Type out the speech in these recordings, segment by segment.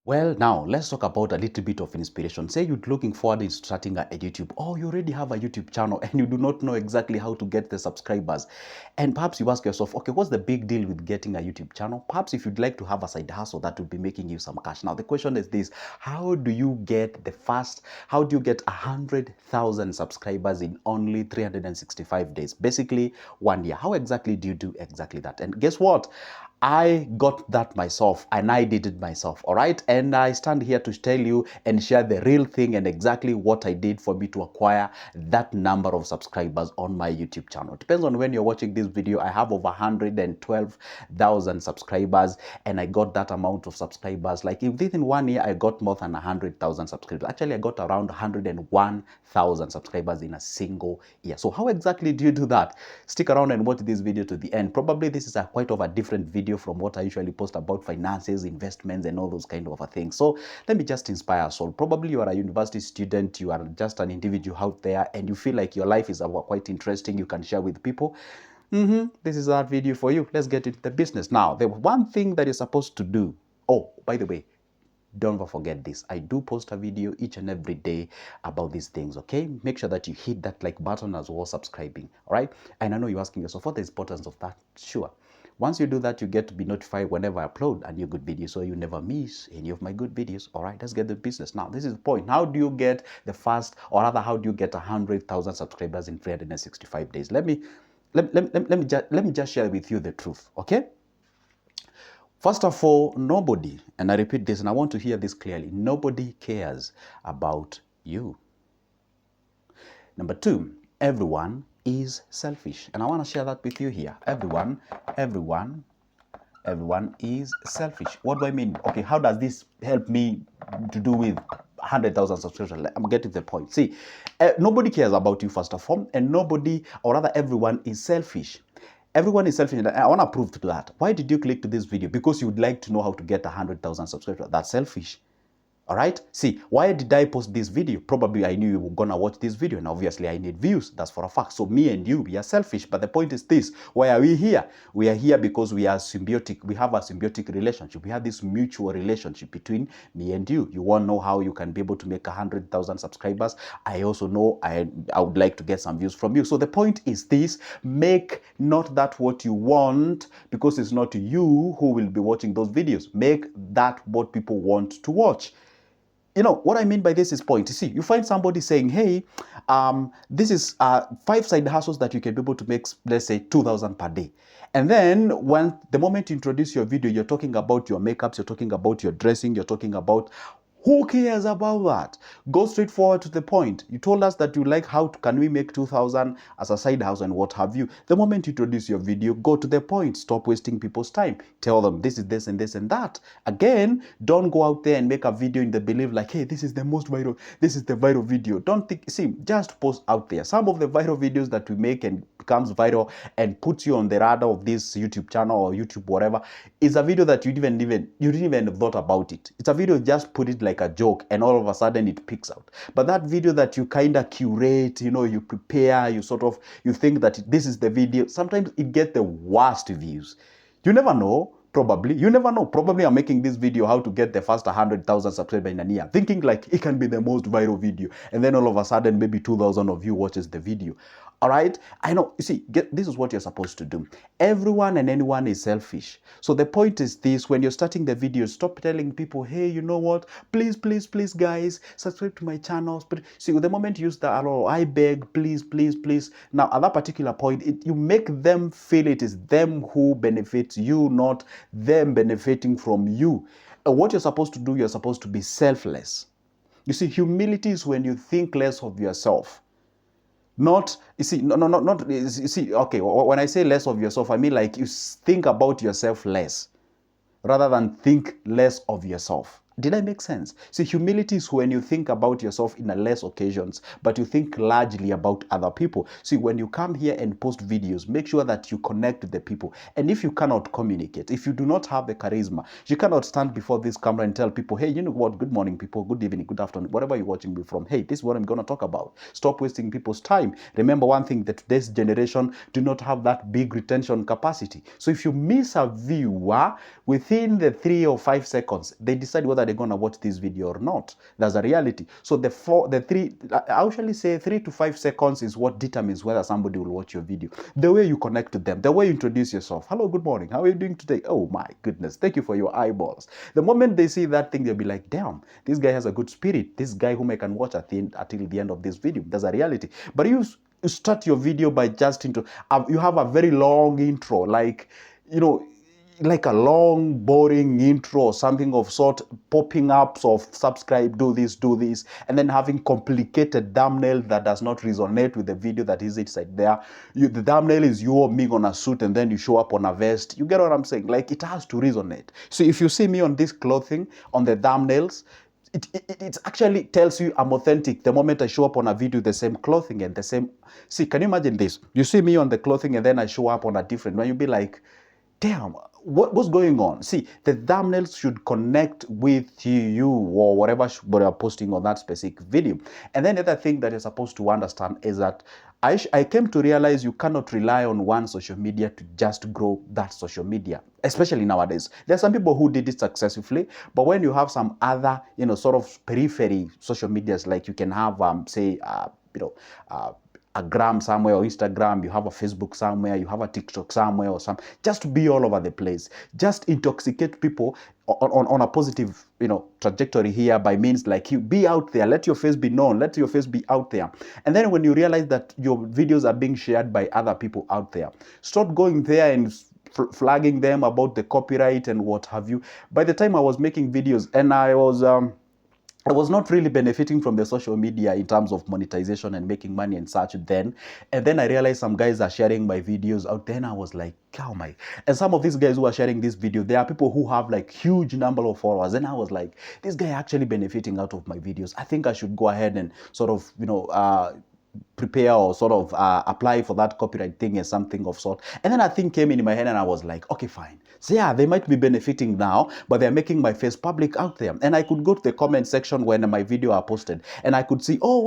Well, now let's talk about a little bit of inspiration. Say you're looking forward to starting a YouTube, or you already have a YouTube channel and you do not know exactly how to get the subscribers. And perhaps you ask yourself, okay, what's the big deal with getting a YouTube channel? Perhaps if you'd like to have a side hustle that would be making you some cash. Now, the question is this: how do you get how do you get 100,000 subscribers in only 365 days? Basically, 1 year. How exactly do you do exactly that? And guess what? I got that myself and I did it myself, all right? And I stand here to tell you and share the real thing and exactly what I did for me to acquire that number of subscribers on my YouTube channel. It depends on when you're watching this video. I have over 112,000 subscribers and I got that amount of subscribers. Like within 1 year, I got more than 100,000 subscribers. Actually, I got around 101,000 subscribers in a single year. So how exactly do you do that? Stick around and watch this video to the end. Probably this is a quite of a different video from what I usually post about finances, investments, and all those kind of things. So let me just inspire us all. Probably you are a university student, you are just an individual out there, and you feel like your life is quite interesting. You can share with people. This is our video for you. Let's get into the business. Now, the one thing that you're supposed to do. Oh, by the way, don't forget this. I do post a video each and every day about these things, okay? Make sure that you hit that like button as well, subscribing, all right? And I know you're asking yourself, what is the importance of that? Sure. Once you do that, you get to be notified whenever I upload a new good video, so you never miss any of my good videos. All right, let's get the business. Now, this is the point. How do you get the first, or rather, how do you get 100,000 subscribers in 365 days? Let me just share with you the truth, okay? First of all, nobody, and I repeat this, and I want to hear this clearly, nobody cares about you. Number two, everyone is selfish. And I want to share that with you here. Everyone is selfish. What do I mean? Okay, how does this help me to do with 100,000 subscriptions? I'm getting the point. See, nobody cares about you, first of all, and nobody, or rather everyone is selfish. Everyone is selfish, and I want to prove to that. Why did you click to this video? Because you would like to know how to get 100,000 subscribers. That's selfish. All right. See, why did I post this video? Probably I knew you were gonna watch this video, and obviously I need views. That's for a fact. So me and you, we are selfish. But the point is this: why are we here? We are here because we are symbiotic. We have a symbiotic relationship. We have this mutual relationship between me and you. You want to know how you can be able to make 100,000 subscribers? I also know I would like to get some views from you. So the point is this: make not that what you want, because it's not you who will be watching those videos. Make that what people want to watch. You know, what I mean by this is point. You see, you find somebody saying, hey, this is 5 side hustles that you can be able to make, let's say, 2,000 per day. And then when the moment you introduce your video, you're talking about your makeups, you're talking about your dressing, you're talking about who cares about that? Go straight forward to the point. You told us that you like can we make 2,000 as a side house and what have you. The moment you introduce your video, go to the point. Stop wasting people's time. Tell them this is this and this and that. Again, don't go out there and make a video in the belief like, hey, this is the most viral, this is the viral video. Don't think, see, just post out there. Some of the viral videos that we make and becomes viral and puts you on the radar of this YouTube channel or YouTube whatever is a video that you didn't even thought about it. It's a video, just put it like a joke and all of a sudden it picks out. But that video that you kind of curate, you know, you prepare, you think that this is the video, sometimes it gets the worst views. You never know. Probably. You never know. Probably I'm making this video how to get the first 100,000 subscribers in a year, thinking like it can be the most viral video. And then all of a sudden, maybe 2,000 of you watches the video. All right. I know. You see, this is what you're supposed to do. Everyone and anyone is selfish. So the point is this: when you're starting the video, stop telling people, hey, you know what? Please, please, please, guys, subscribe to my channels. But see, the moment you use the arrow, I beg, please, please, please. Now, at that particular point, you make them feel it is them who benefits you, not them benefiting from you. What you're supposed to do, you're supposed to be selfless. You see, humility is when you think less of yourself. Not, you see, not, you see, okay, when I say less of yourself, I mean like you think about yourself less rather than think less of yourself. Did I make sense? See, humility is when you think about yourself in a less occasions, but you think largely about other people. See, when you come here and post videos, make sure that you connect with the people. And if you cannot communicate, if you do not have the charisma, you cannot stand before this camera and tell people, hey, you know what, good morning, people, good evening, good afternoon, whatever you're watching me from. Hey, this is what I'm going to talk about. Stop wasting people's time. Remember one thing, that today's generation do not have that big retention capacity. So if you miss a viewer, within the 3 or 5 seconds, they decide whether whether they're gonna watch this video or not. That's a reality. So I usually say 3 to 5 seconds is what determines whether somebody will watch your video. The way you connect to them, the way you introduce yourself. Hello, good morning. How are you doing today? Oh my goodness, thank you for your eyeballs. The moment they see that thing, they'll be like, damn, this guy has a good spirit. This guy whom I can watch until the end of this video. That's a reality. But you start your video by just you have a very long intro, like, like a long, boring intro or something of sort, popping up of subscribe, do this, and then having complicated thumbnail that does not resonate with the video that is inside there. The thumbnail is you or me on a suit, and then you show up on a vest. You get what I'm saying? Like, it has to resonate. So if you see me on this clothing, on the thumbnails, it actually tells you I'm authentic the moment I show up on a video, the same clothing and the same. See, can you imagine this? You see me on the clothing and then I show up on a different one. You'll be like, damn, what's going on? See, the thumbnails should connect with you or whatever you're posting on that specific video. And then the other thing that you're supposed to understand is that I came to realize you cannot rely on one social media to just grow that social media, especially nowadays. There are some people who did it successfully, but when you have some other, sort of periphery social medias, like you can have, say, a gram somewhere or Instagram, you have a Facebook somewhere, you have a TikTok somewhere or some, just be all over the place. Just intoxicate people on a positive, trajectory here by means like you be out there, let your face be known, let your face be out there. And then when you realize that your videos are being shared by other people out there, stop going there and flagging them about the copyright and what have you. By the time I was making videos and I was not really benefiting from the social media in terms of monetization and making money and such then. And then I realized some guys are sharing my videos out there, and I was like, oh my. And some of these guys who are sharing this video, there are people who have like huge number of followers. And I was like, this guy actually benefiting out of my videos. I think I should go ahead and sort of, prepare or sort of apply for that copyright thing or something of sort. And then a thing came in my head and I was like, okay, fine. So yeah, they might be benefiting now, but they're making my face public out there. And I could go to the comment section when my video are posted and I could see, oh,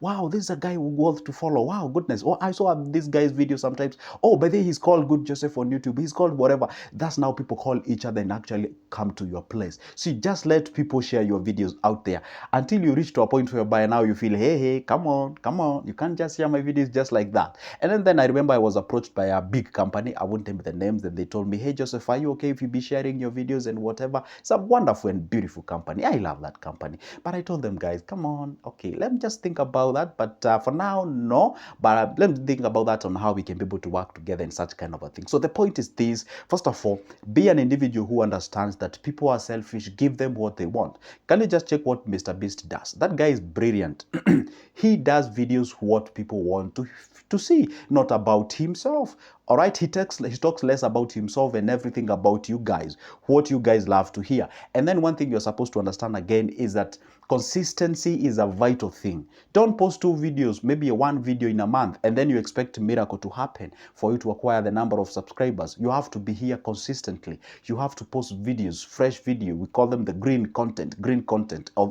wow, this is a guy who wants to follow. Wow, goodness. Oh, I saw this guy's video sometimes. Oh, by the way, he's called Good Joseph on YouTube. He's called whatever. That's now people call each other and actually come to your place. See, just let people share your videos out there until you reach to a point whereby now you feel, hey, come on. You can't just share my videos just like that. And then I remember I was approached by a big company. I won't name the names. And they told me, hey, Joseph, are you okay if you be sharing your videos and whatever? It's a wonderful and beautiful company. I love that company. But I told them, guys, come on. Okay, let me just think about that. But for now, no. But let me think about that on how we can be able to work together in such kind of a thing. So the point is this. First of all, be an individual who understands that people are selfish. Give them what they want. Can you just check what Mr. Beast does? That guy is brilliant. He does videos what people want to see, not about himself. All right, he talks less about himself and everything about you guys, what you guys love to hear. And then one thing you're supposed to understand again is that consistency is a vital thing. Don't post 2 videos, maybe 1 video in a month, and then you expect a miracle to happen for you to acquire the number of subscribers. You have to be here consistently. You have to post videos, fresh video. We call them the green content,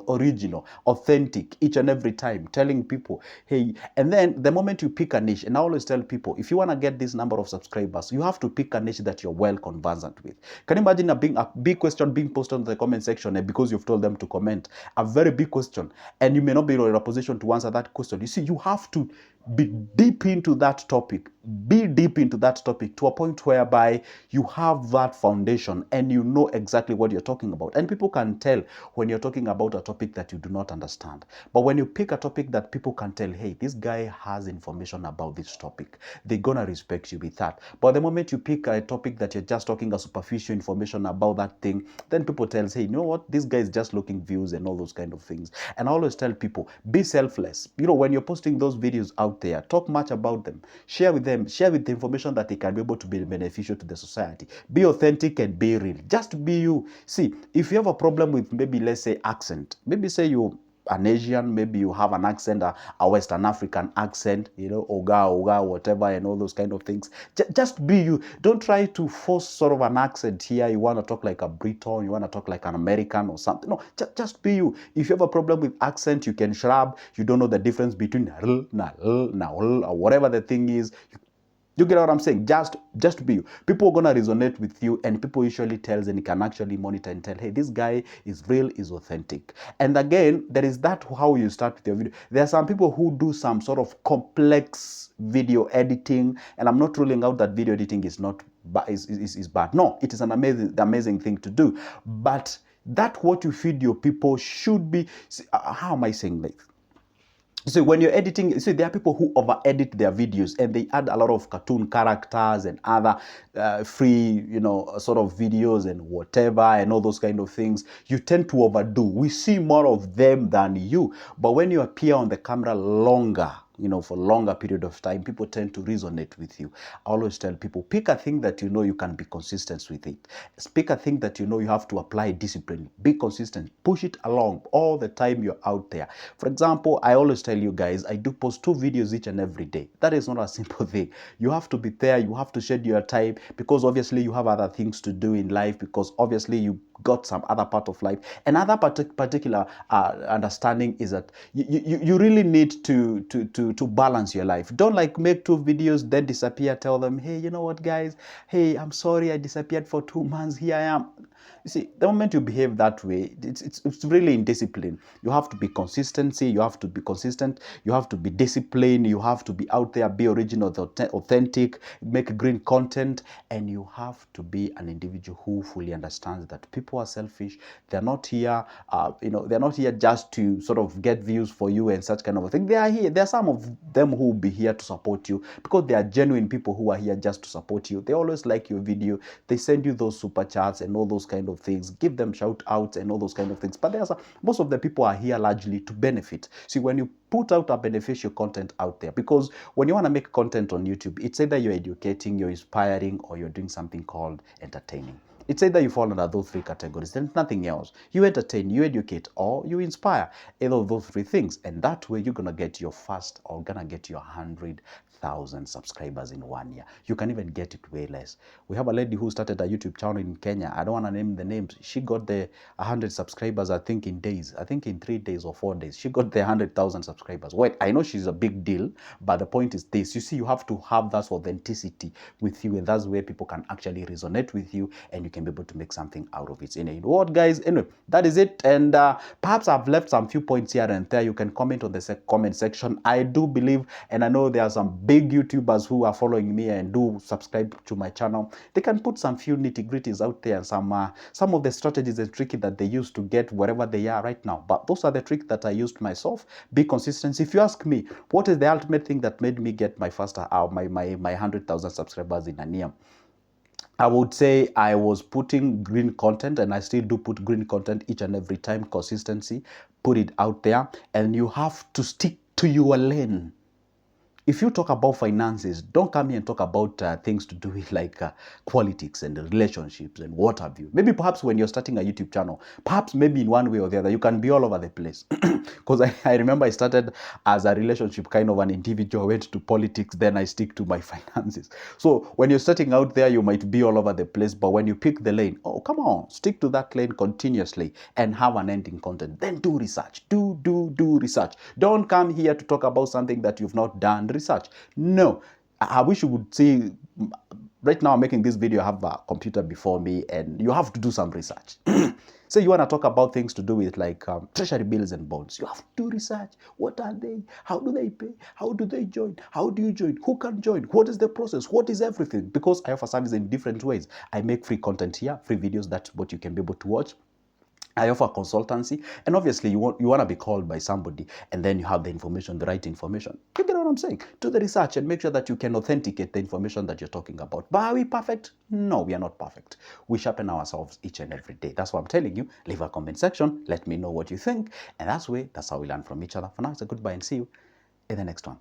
original, authentic, each and every time, telling people, hey, and then the moment you pick a niche, and I always tell people, if you want to get this number of subscribers, you have to pick a niche that you're well conversant with. Can you imagine a big question being posted in the comment section, and because you've told them to comment, a very big question, and you may not be in a position to answer that question? You see, you have to be deep into that topic. Be deep into that topic to a point whereby you have that foundation and you know exactly what you're talking about. And people can tell when you're talking about a topic that you do not understand. But when you pick a topic that people can tell, hey, this guy has information about this topic, they're gonna respect you with that. But the moment you pick a topic that you're just talking a superficial information about that thing, then people tell, hey, you know what, this guy is just looking views and all those kind of things. And I always tell people, be selfless. When you're posting those videos out there, talk much about them, share with them, share with the information that they can be able to be beneficial to the society. Be authentic and be real. Just be you. See, if you have a problem with maybe, let's say, accent, maybe say you an Asian, maybe you have an accent, a Western African accent, oga, whatever, and all those kind of things. Just be you. Don't try to force sort of an accent here. You want to talk like a Briton, you want to talk like an American or something. No, just be you. If you have a problem with accent, you can shrub. You don't know the difference between or whatever the thing is. You get what I'm saying? Just be you. People are gonna resonate with you, and people usually tells, and you can actually monitor and tell, hey, this guy is real, is authentic. And again, there is that how you start with your video. There are some people who do some sort of complex video editing, and I'm not ruling out that video editing is not is bad. No, it is an amazing thing to do. But that what you feed your people should be. How am I saying this? So when you're editing, so there are people who over edit their videos and they add a lot of cartoon characters and other free, sort of videos and whatever and all those kind of things. You tend to overdo. We see more of them than you. But when you appear on the camera longer, for longer period of time, people tend to resonate with you. I always tell people, pick a thing that you can be consistent with it. Pick a thing that you have to apply discipline. Be consistent. Push it along all the time you're out there. For example, I always tell you guys, I do post 2 videos each and every day. That is not a simple thing. You have to be there. You have to schedule your time because obviously you have other things to do in life, because obviously you got some other part of life. Another particular understanding is that you really need to balance your life. Don't like make 2 videos then disappear, tell them, hey, you know what guys, hey, I'm sorry I disappeared for 2 months, here I am. You see, the moment you behave that way, it's really indiscipline. You have to be consistency. You have to be consistent. You have to be disciplined. You have to be out there, be original, authentic, make green content, and you have to be an individual who fully understands that people are selfish. They're not here, they're not here just to sort of get views for you and such kind of a thing. They are here. There are some of them who will be here to support you because they are genuine people who are here just to support you. They always like your video. They send you those super chats and all those kind of things. Give them shout outs and all those kind of things. But most of the people are here largely to benefit. See, when you put out a beneficial content out there, because when you want to make content on YouTube, it's either you're educating, you're inspiring, or you're doing something called entertaining. It's either you fall under those 3 categories. There's nothing else. You entertain, you educate, or you inspire. Either of those 3 things. And that way you're going to get your 100,000 subscribers in 1 year. You can even get it way less. We have a lady who started a YouTube channel in Kenya. I don't want to name the names. She got the 100 subscribers, I think in days. I think in 3 days or 4 days. She got the 100,000 subscribers. Wait, I know she's a big deal, but the point is this. You see, you have to have that authenticity with you, and that's where people can actually resonate with you, and you can be able to make something out of it. You know what, guys? Anyway, that is it. And perhaps I've left some few points here and there. You can comment on the comment section. I do believe, and I know there are some big YouTubers who are following me and do subscribe to my channel. They can put some few nitty-gritties out there, some of the strategies and tricks that they use to get wherever they are right now. But those are the tricks that I used myself. Be consistent. If you ask me, what is the ultimate thing that made me get my first my 100,000 subscribers in a year? I would say I was putting green content, and I still do put green content each and every time. Consistency, put it out there, and you have to stick to your lane. If you talk about finances, don't come here and talk about things to do with like politics and relationships and what have you. Maybe perhaps when you're starting a YouTube channel, perhaps maybe in one way or the other, you can be all over the place. Because I remember I started as a relationship kind of an individual, I went to politics, then I stick to my finances. So when you're starting out there, you might be all over the place, but when you pick the lane, oh, come on, stick to that lane continuously and have an ending content. Then do research, do research. Don't come here to talk about something that you've not done research. No, I wish you would see. Right now I'm making this video, I have a computer before me, and you have to do some research. Say you want to talk about things to do with like treasury bills and bonds. You have to do research. What are they? How do they pay? How do they join? How do you join? Who can join? What is the process? What is everything? Because I offer service in different ways. I make free content here, free videos, that's what you can be able to watch. I offer consultancy, and obviously you want to be called by somebody, and then you have the information, the right information. You get what I'm saying? Do the research and make sure that you can authenticate the information that you're talking about. But are we perfect? No, we are not perfect. We sharpen ourselves each and every day. That's what I'm telling you. Leave a comment section. Let me know what you think, and that's how we learn from each other. For now, it's a goodbye and see you in the next one.